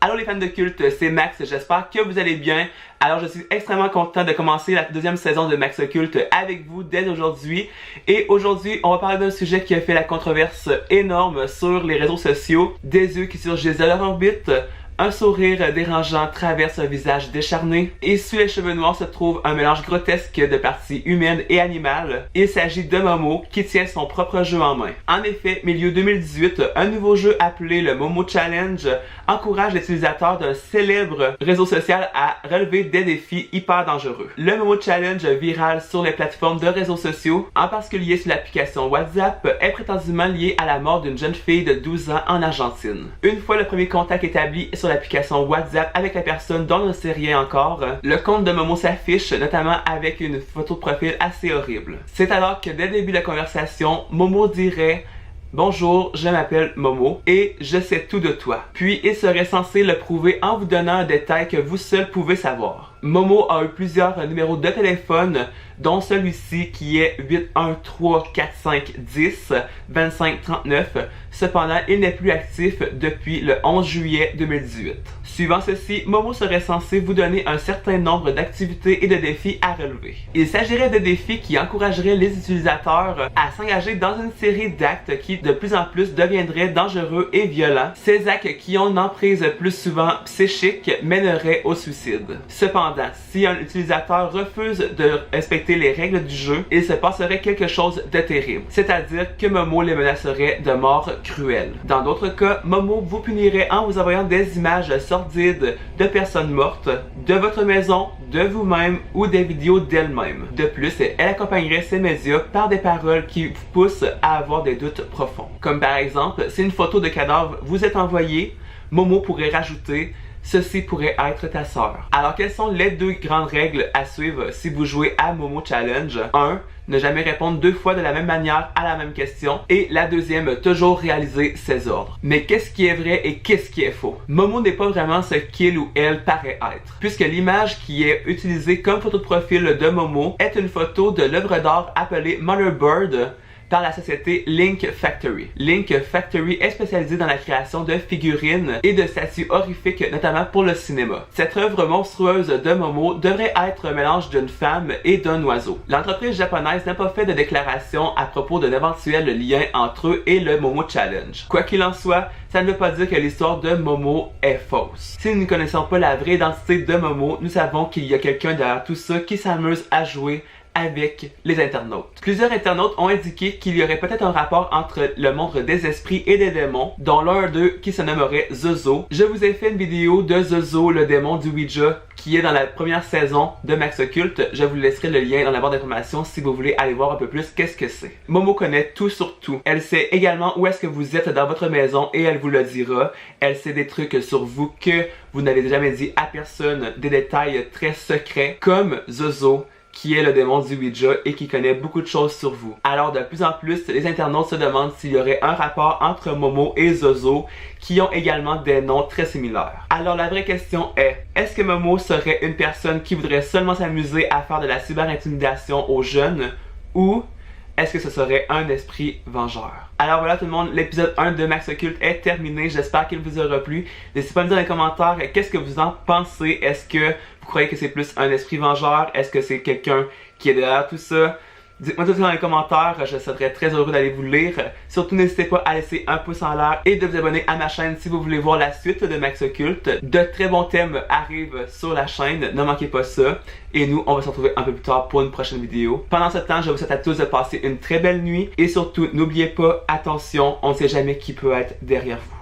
Allô les fans de culte, c'est Max, j'espère que vous allez bien. Alors je suis extrêmement content de commencer la deuxième saison de Max Culte avec vous dès aujourd'hui. Et aujourd'hui, on va parler d'un sujet qui a fait la controverse énorme sur les réseaux sociaux. Des yeux qui surgissent de leur orbite, un sourire dérangeant traverse un visage décharné, et sous les cheveux noirs se trouve un mélange grotesque de parties humaines et animales. Il s'agit de Momo qui tient son propre jeu en main. En effet, milieu 2018, un nouveau jeu appelé le Momo Challenge encourage les utilisateurs d'un célèbre réseau social à relever des défis hyper dangereux. Le Momo Challenge viral sur les plateformes de réseaux sociaux, en particulier sur l'application WhatsApp, est prétendument lié à la mort d'une jeune fille de 12 ans en Argentine. Une fois le premier contact établi sur l'application WhatsApp avec la personne dont on ne sait rien encore, le compte de Momo s'affiche, notamment avec une photo de profil assez horrible. C'est alors que dès le début de la conversation, Momo dirait « Bonjour, je m'appelle Momo et je sais tout de toi ». Puis il serait censé le prouver en vous donnant un détail que vous seul pouvez savoir. Momo a eu plusieurs numéros de téléphone, dont celui-ci qui est 81345102539. Cependant, il n'est plus actif depuis le 11 juillet 2018. Suivant ceci, Momo serait censé vous donner un certain nombre d'activités et de défis à relever. Il s'agirait de défis qui encourageraient les utilisateurs à s'engager dans une série d'actes qui de plus en plus deviendraient dangereux et violents. Ces actes qui ont une emprise plus souvent psychique mèneraient au suicide. Cependant, si un utilisateur refuse de respecter les règles du jeu, il se passerait quelque chose de terrible. C'est-à-dire que Momo les menacerait de mort cruelle. Dans d'autres cas, Momo vous punirait en vous envoyant des images sordides de personnes mortes, de votre maison, de vous-même ou des vidéos d'elle-même. De plus, elle accompagnerait ses médias par des paroles qui vous poussent à avoir des doutes profonds. Comme par exemple, si une photo de cadavre vous est envoyée, Momo pourrait rajouter « Ceci pourrait être ta sœur ». Alors quelles sont les deux grandes règles à suivre si vous jouez à Momo Challenge? 1. Ne jamais répondre deux fois de la même manière à la même question. Et la deuxième, toujours réaliser ses ordres. Mais qu'est-ce qui est vrai et qu'est-ce qui est faux? Momo n'est pas vraiment ce qu'il ou elle paraît être, puisque l'image qui est utilisée comme photo de profil de Momo est une photo de l'œuvre d'art appelée Mother Bird par la société Link Factory. Link Factory est spécialisée dans la création de figurines et de statues horrifiques, notamment pour le cinéma. Cette œuvre monstrueuse de Momo devrait être un mélange d'une femme et d'un oiseau. L'entreprise japonaise n'a pas fait de déclaration à propos d'un éventuel lien entre eux et le Momo Challenge. Quoi qu'il en soit, ça ne veut pas dire que l'histoire de Momo est fausse. Si nous ne connaissons pas la vraie identité de Momo, nous savons qu'il y a quelqu'un derrière tout ça qui s'amuse à jouer avec les internautes. Plusieurs internautes ont indiqué qu'il y aurait peut-être un rapport entre le monde des esprits et des démons, dont l'un d'eux qui se nommerait Zozo. Je vous ai fait une vidéo de Zozo, le démon du Ouija, qui est dans la première saison de Max Culte. Je vous laisserai le lien dans la barre d'informations si vous voulez aller voir un peu plus qu'est-ce que c'est. Momo connaît tout sur tout. Elle sait également où est-ce que vous êtes dans votre maison et elle vous le dira. Elle sait des trucs sur vous que vous n'avez jamais dit à personne, des détails très secrets, comme Zozo, qui est le démon du Ouija et qui connaît beaucoup de choses sur vous. Alors de plus en plus, les internautes se demandent s'il y aurait un rapport entre Momo et Zozo, qui ont également des noms très similaires. Alors la vraie question est-ce que Momo serait une personne qui voudrait seulement s'amuser à faire de la cyber-intimidation aux jeunes, ou est-ce que ce serait un esprit vengeur? Alors voilà tout le monde, l'épisode 1 de Max Culte est terminé, j'espère qu'il vous aura plu. N'hésitez pas à me dire dans les commentaires qu'est-ce que vous en pensez. Est-ce que vous croyez que c'est plus un esprit vengeur? Est-ce que c'est quelqu'un qui est derrière tout ça? Dites-moi tout ça dans les commentaires, je serais très heureux d'aller vous lire. Surtout n'hésitez pas à laisser un pouce en l'air et de vous abonner à ma chaîne si vous voulez voir la suite de Max Culte. De très bons thèmes arrivent sur la chaîne, ne manquez pas ça. Et nous, on va se retrouver un peu plus tard pour une prochaine vidéo. Pendant ce temps, je vous souhaite à tous de passer une très belle nuit. Et surtout, n'oubliez pas, attention, on ne sait jamais qui peut être derrière vous.